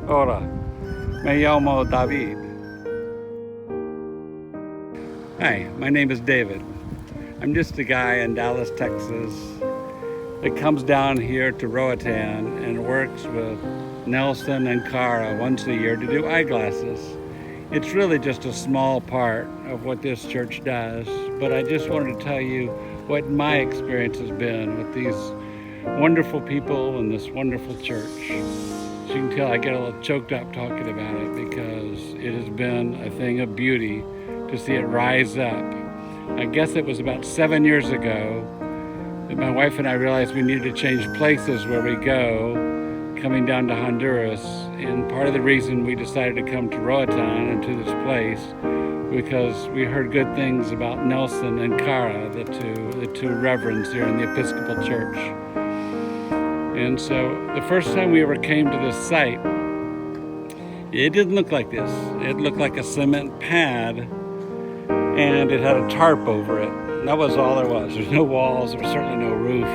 Hola, me llamo David. Hi, my name is David. I'm just a guy in Dallas, Texas that comes down here to ROATAN and works with Nelson and Cara once a year to do eyeglasses. It's really just a small part of what this church does, but I just wanted to tell you what my experience has been with these wonderful people and this wonderful church. As you can tell, I get a little choked up talking about it because it has been a thing of beauty to see it rise up. I guess it was about 7 years ago that my wife and I realized we needed to change places where we go, coming down to Honduras. And part of the reason we decided to come to Roatan and to this place because we heard good things about Nelson and Cara, the two reverends here in the Episcopal Church. And so the first time we ever came to this site, it didn't look like this. It looked like a cement pad, and it had a tarp over it. And that was all there was. There's no walls, there was certainly no roof.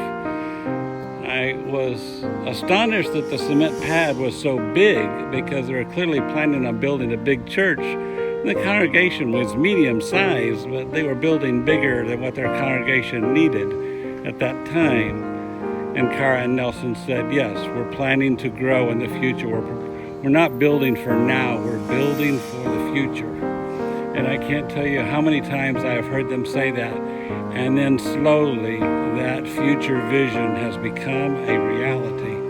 I was astonished that the cement pad was so big because they were clearly planning on building a big church. The congregation was medium sized, but they were building bigger than what their congregation needed at that time. And Cara and Nelson said, yes, we're planning to grow in the future. We're not building for now, we're building for the future. And I can't tell you how many times I have heard them say that. And then slowly that future vision has become a reality.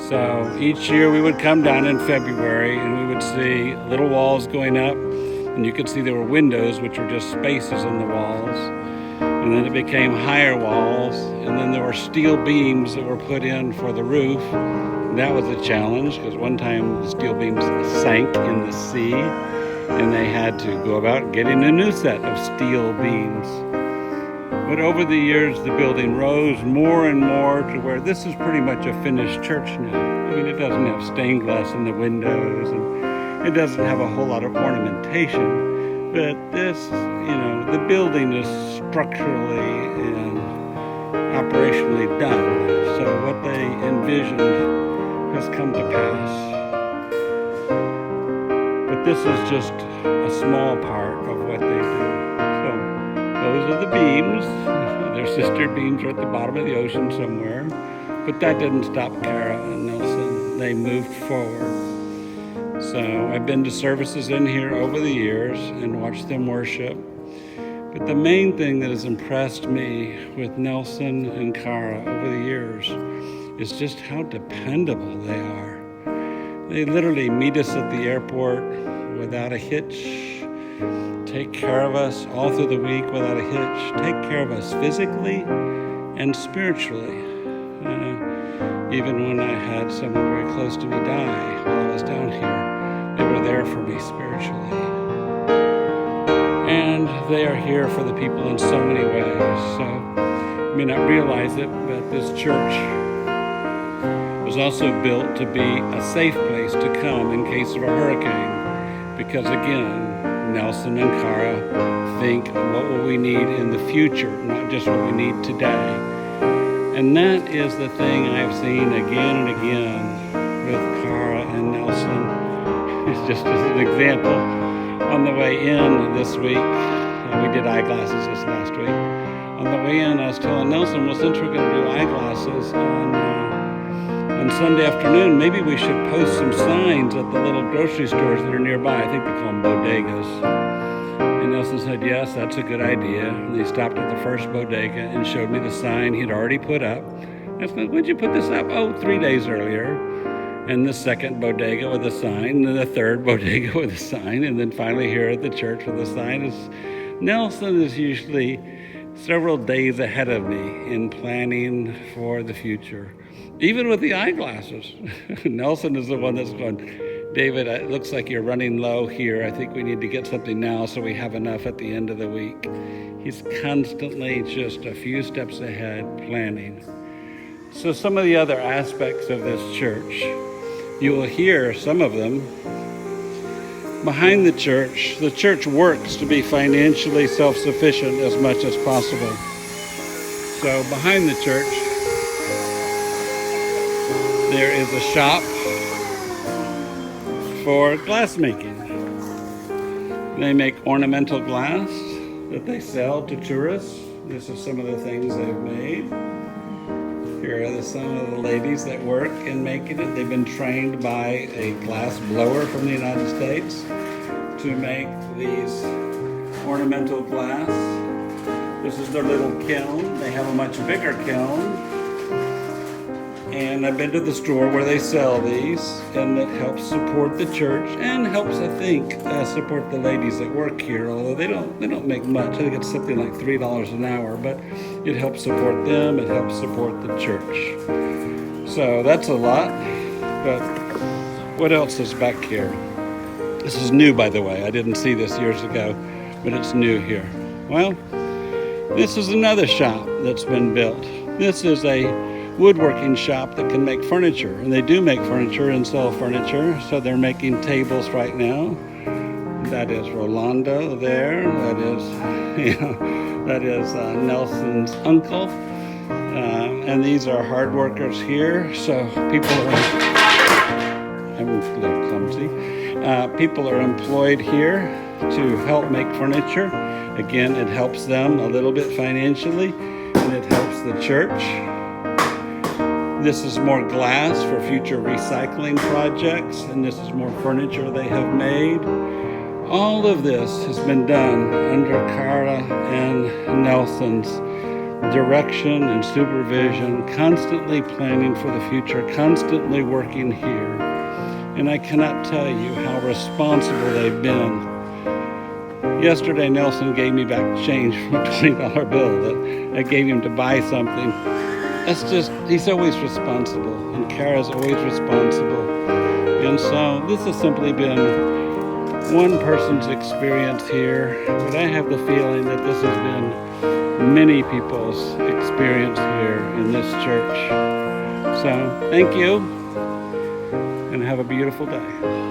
So each year we would come down in February and we would see little walls going up. And you could see there were windows, which were just spaces in the walls. And then it became higher walls, and then there were steel beams that were put in for the roof. And that was a challenge, because one time the steel beams sank in the sea, and they had to go about getting a new set of steel beams. But over the years, the building rose more and more to where this is pretty much a finished church now. I mean, it doesn't have stained glass in the windows, and it doesn't have a whole lot of ornamentation. But this, the building is structurally and operationally done. So what they envisioned has come to pass. But this is just a small part of what they do. So those are the beams. Their sister beams are at the bottom of the ocean somewhere. But that didn't stop Cara and Nelson. They moved forward. So I've been to services in here over the years and watched them worship. But the main thing that has impressed me with Nelson and Cara over the years is just how dependable they are. They literally meet us at the airport without a hitch, take care of us all through the week without a hitch, take care of us physically and spiritually. Even when I had someone very close to me die while I was down here, they were there for me spiritually. And they are here for the people in so many ways. So you may not realize it, but this church was also built to be a safe place to come in case of a hurricane. Because again, Nelson and Cara think, what will we need in the future, not just what we need today. And that is the thing I've seen again and again with Cara and Nelson. It's just as an example. On the way in this week, we did eyeglasses this last week. On the way in, I was telling Nelson, well, since we're going to do eyeglasses on Sunday afternoon, maybe we should post some signs at the little grocery stores that are nearby. I think they call them bodegas. And Nelson said, yes, that's a good idea. And he stopped at the first bodega and showed me the sign he'd already put up. I said, when'd you put this up? Oh, 3 days earlier. And the second bodega with a sign, and then the third bodega with a sign, and then finally here at the church with a sign. Nelson is usually several days ahead of me in planning for the future. Even with the eyeglasses. Nelson is the one that's going, David, it looks like you're running low here. I think we need to get something now so we have enough at the end of the week. He's constantly just a few steps ahead planning. So some of the other aspects of this church, you will hear some of them. Behind the church works to be financially self-sufficient as much as possible. So behind the church, there is a shop for glass making. They make ornamental glass that they sell to tourists. This is some of the things they've made. Here are some of the ladies that work in making it. They've been trained by a glass blower from the United States to make these ornamental glass. This is their little kiln. They have a much bigger kiln. And I've been to the store where they sell these, and it helps support the church and helps, I think, support the ladies that work here. Although they don't make much. I think it's something like $3 an hour, but it helps support them. It helps support the church. So that's a lot. But what else is back here? This is new, by the way. I didn't see this years ago, but it's new here. Well, this is another shop that's been built. This is a woodworking shop that can make furniture, and they do make furniture and sell furniture. So they're making tables right now. That is Rolando there. That is Nelson's uncle, and these are hard workers here. So people I'm a little clumsy. People are employed here to help make furniture. Again, it helps them a little bit financially, and it helps the church. This is more glass for future recycling projects, and this is more furniture they have made. All of this has been done under Cara and Nelson's direction and supervision, constantly planning for the future, constantly working here. And I cannot tell you how responsible they've been. Yesterday, Nelson gave me back change from a $20 bill that I gave him to buy something. That's just, he's always responsible, and Kara's always responsible. And so this has simply been one person's experience here, but I have the feeling that this has been many people's experience here in this church. So thank you, and have a beautiful day.